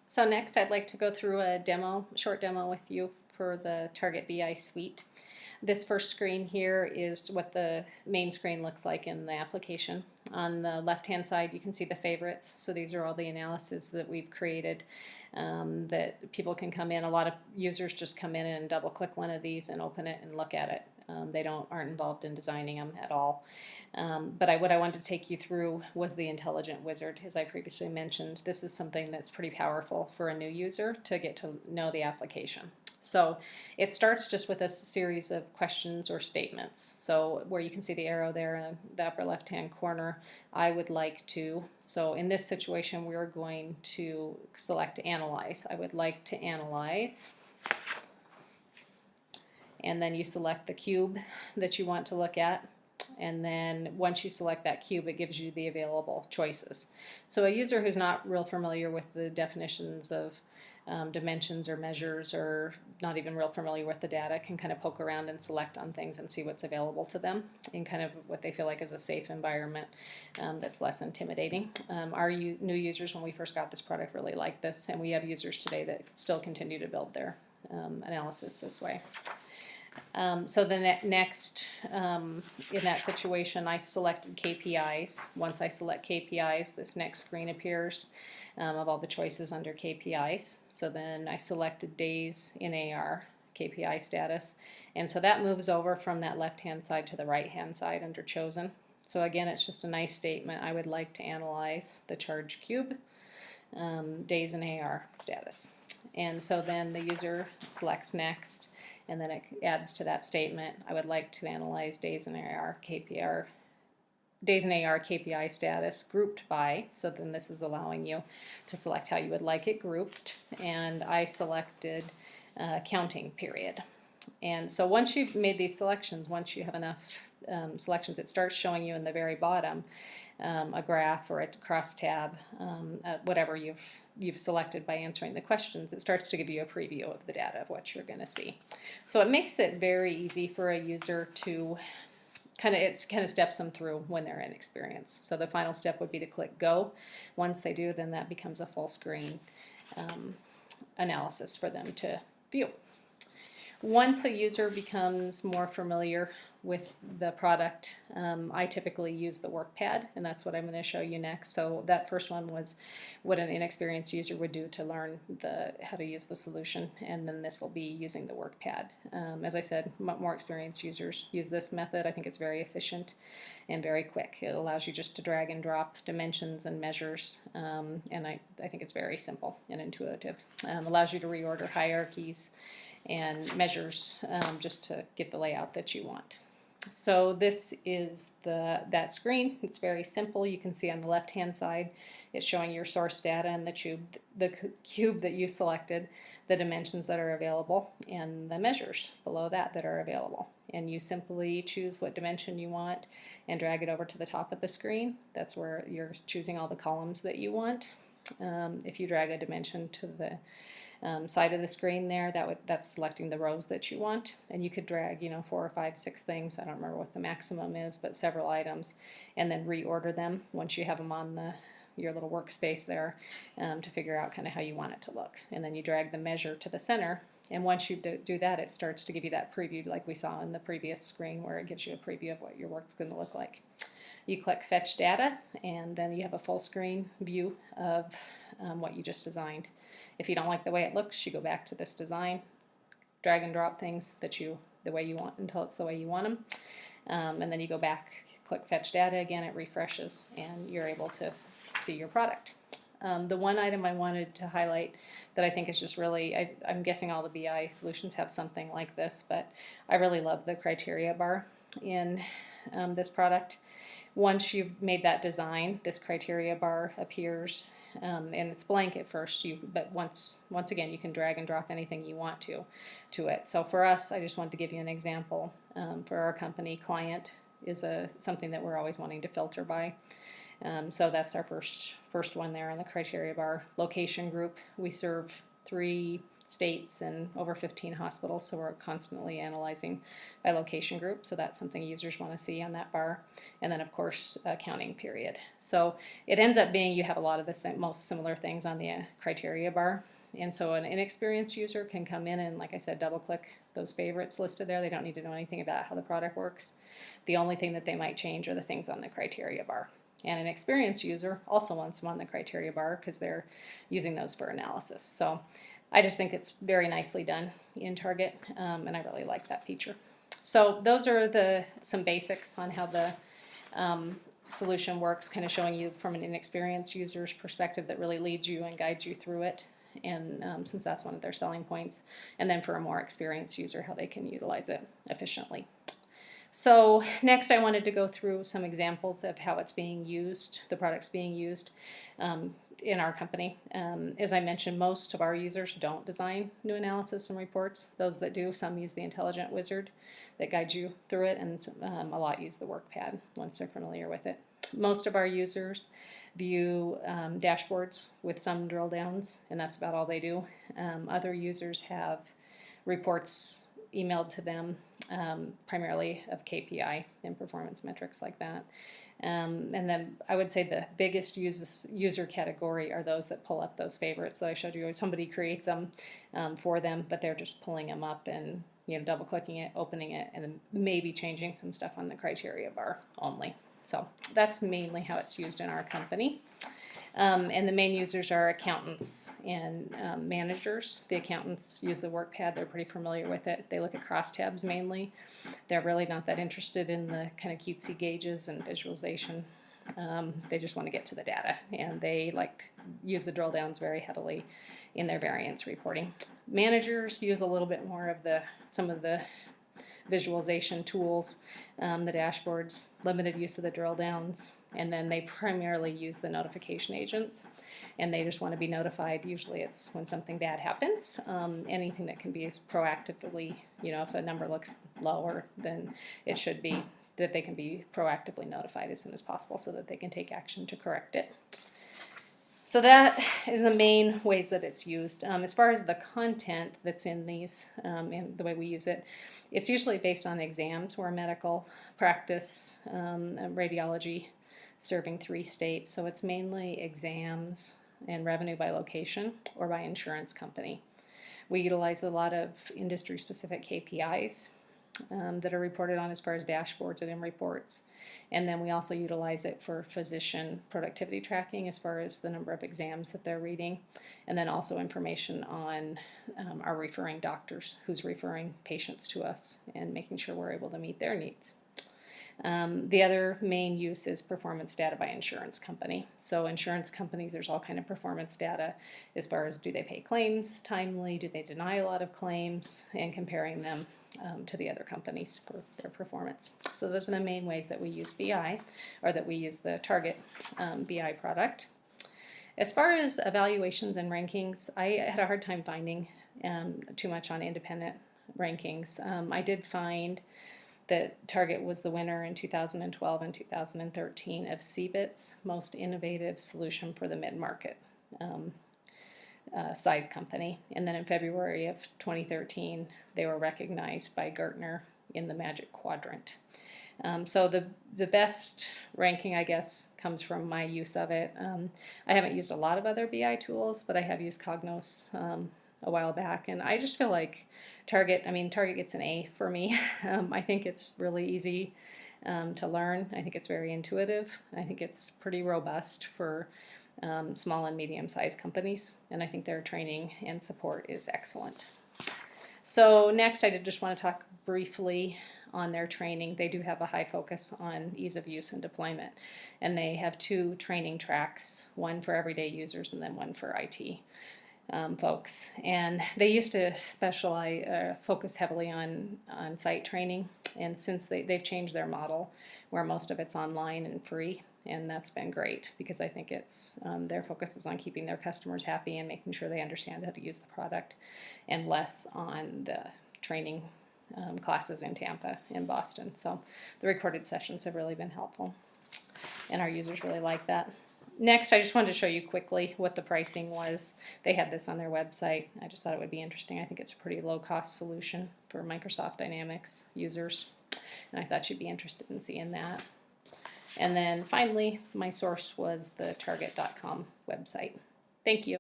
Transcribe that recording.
So next I'd like to go through a short demo with you for the Target BI suite. This first screen here is what the main screen looks like in the application. On the left-hand side you can see the favorites. So these are all the analyses that we've created that people can come in. A lot of users just come in and double-click one of these and open it and look at it. They aren't involved in designing them at all. But what I wanted to take you through was the intelligent wizard. As I previously mentioned, this is something that's pretty powerful for a new user to get to know the application. So it starts just with a series of questions or statements. So where you can see the arrow there in the upper left hand corner, I would like to, so in this situation we're going to select analyze. I would like to analyze. And then you select the cube that you want to look at, and then once you select that cube it gives you the available choices. So a user who's not real familiar with the definitions of dimensions or measures, or not even real familiar with the data, can kind of poke around and select on things and see what's available to them in kind of what they feel like is a safe environment that's less intimidating. Our new users, when we first got this product, really liked this, and we have users today that still continue to build their analysis this way. So the next, in that situation, I selected KPIs. Once I select KPIs, this next screen appears of all the choices under KPIs. So then I selected days in AR, KPI status. And so that moves over from that left-hand side to the right-hand side under chosen. So again, it's just a nice statement. I would like to analyze the charge cube, days in AR status. And so then the user selects next, and then it adds to that statement, I would like to analyze days in AR KPI status grouped by. So then this is allowing you to select how you would like it grouped, and I selected counting period. And so once you've made these selections, once you have enough selections, it starts showing you in the very bottom a graph or a crosstab, whatever you've selected by answering the questions. It starts to give you a preview of the data of what you're going to see. So it makes it very easy for a user to kind of steps them through when they're inexperienced. So the final step would be to click go. Once they do, then that becomes a full screen analysis for them to view. Once a user becomes more familiar with the product, I typically use the workpad, and that's what I'm going to show you next. So that first one was what an inexperienced user would do to learn how to use the solution, and then this will be using the workpad. As I said, more experienced users use this method. I think it's very efficient and very quick. It allows you just to drag and drop dimensions and measures, and I think it's very simple and intuitive. Allows you to reorder hierarchies and measures just to get the layout that you want. So this is that screen. It's very simple. You can see on the left hand side it's showing your source data and the cube that you selected, the dimensions that are available, and the measures below that are available. And you simply choose what dimension you want and drag it over to the top of the screen. That's where you're choosing all the columns that you want. If you drag a dimension to the side of the screen there, that's selecting the rows that you want, and you could drag 4 or 5, 6 things, I don't remember what the maximum is, but several items, and then reorder them once you have them on your little workspace there, to figure out kind of how you want it to look. And then you drag the measure to the center, and once you do that, it starts to give you that preview like we saw in the previous screen, where it gives you a preview of what your work's going to look like. You click fetch data, and then you have a full screen view of what you just designed. If you don't like the way it looks, you go back to this design, drag and drop things the way you want until it's the way you want them, and then you go back, click fetch data again, it refreshes, and you're able to see your product. The one item I wanted to highlight that I think is just really, I'm guessing all the BI solutions have something like this, but I really love the criteria bar in this product. Once you've made that design, this criteria bar appears, and it's blank at first, but once again you can drag and drop anything you want to it. So for us, I just wanted to give you an example. For our company, client is something that we're always wanting to filter by. So that's our first one there on the criteria bar. Location group, we serve 3 states and over 15 hospitals, so we're constantly analyzing by location group, so that's something users want to see on that bar. And then of course counting period. So it ends up being you have a lot of the most similar things on the criteria bar, and so an inexperienced user can come in and, like I said, double click those favorites listed there. They don't need to know anything about how the product works. The only thing that they might change are the things on the criteria bar. And an experienced user also wants them on the criteria bar because they're using those for analysis. So I just think it's very nicely done in Target, and I really like that feature. So those are some basics on how the solution works, kind of showing you from an inexperienced user's perspective that really leads you and guides you through it. And since that's one of their selling points, and then for a more experienced user, how they can utilize it efficiently. So next I wanted to go through some examples of how it's being used, the product's being used in our company. As I mentioned, most of our users don't design new analysis and reports. Those that do, some use the intelligent wizard that guides you through it, and a lot use the workpad once they're familiar with it. Most of our users view dashboards with some drill downs, and that's about all they do. Other users have reports emailed to them, primarily of KPI and performance metrics like that. And then I would say the biggest user category are those that pull up those favorites that I showed you. Somebody creates them for them, but they're just pulling them up and double clicking it, opening it, and then maybe changing some stuff on the criteria bar only. So that's mainly how it's used in our company. And the main users are accountants and managers. The accountants use the workpad. They're pretty familiar with it. They look at crosstabs mainly. They're really not that interested in the kind of cutesy gauges and visualization. They just want to get to the data, and they use the drill downs very heavily in their variance reporting. Managers use a little bit more of some of the visualization tools, the dashboards, limited use of the drill downs, and then they primarily use the notification agents, and they just want to be notified. Usually it's when something bad happens, anything that can be proactively, if a number looks lower than it should be, that they can be proactively notified as soon as possible so that they can take action to correct it. So that is the main ways that it's used. As far as the content that's in these and the way we use it, it's usually based on exams. We're a medical practice, radiology, serving 3 states. So it's mainly exams and revenue by location or by insurance company. We utilize a lot of industry-specific KPIs that are reported on as far as dashboards and in reports. And then we also utilize it for physician productivity tracking as far as the number of exams that they're reading, and then also information on our referring doctors who's referring patients to us and making sure we're able to meet their needs. The other main use is performance data by insurance company. So insurance companies, there's all kind of performance data as far as do they pay claims timely, do they deny a lot of claims, and comparing them to the other companies for their performance. So those are the main ways that we use BI, or that we use the Target BI product. As far as evaluations and rankings, I had a hard time finding too much on independent rankings. I did find that Target was the winner in 2012 and 2013 of CBIT's Most Innovative Solution for the Mid-Market size company. And then in February of 2013, they were recognized by Gartner in the Magic Quadrant. So the best ranking, I guess, comes from my use of it. I haven't used a lot of other BI tools, but I have used Cognos a while back, and I just feel like Target gets an A for me. I think it's really easy to learn. I think it's very intuitive. I think it's pretty robust for small and medium-sized companies, and I think their training and support is excellent. So next, I did just want to talk briefly on their training. They do have a high focus on ease of use and deployment, and they have 2 training tracks, one for everyday users and then one for IT folks. And they used to focus heavily on site training, and since they've changed their model where most of it's online and free, and that's been great because I think it's their focus is on keeping their customers happy and making sure they understand how to use the product, and less on the training classes in Tampa and Boston. So the recorded sessions have really been helpful, and our users really like that. Next, I just wanted to show you quickly what the pricing was. They had this on their website. I just thought it would be interesting. I think it's a pretty low-cost solution for Microsoft Dynamics users, and I thought you'd be interested in seeing that. And then finally, my source was the Target.com website. Thank you.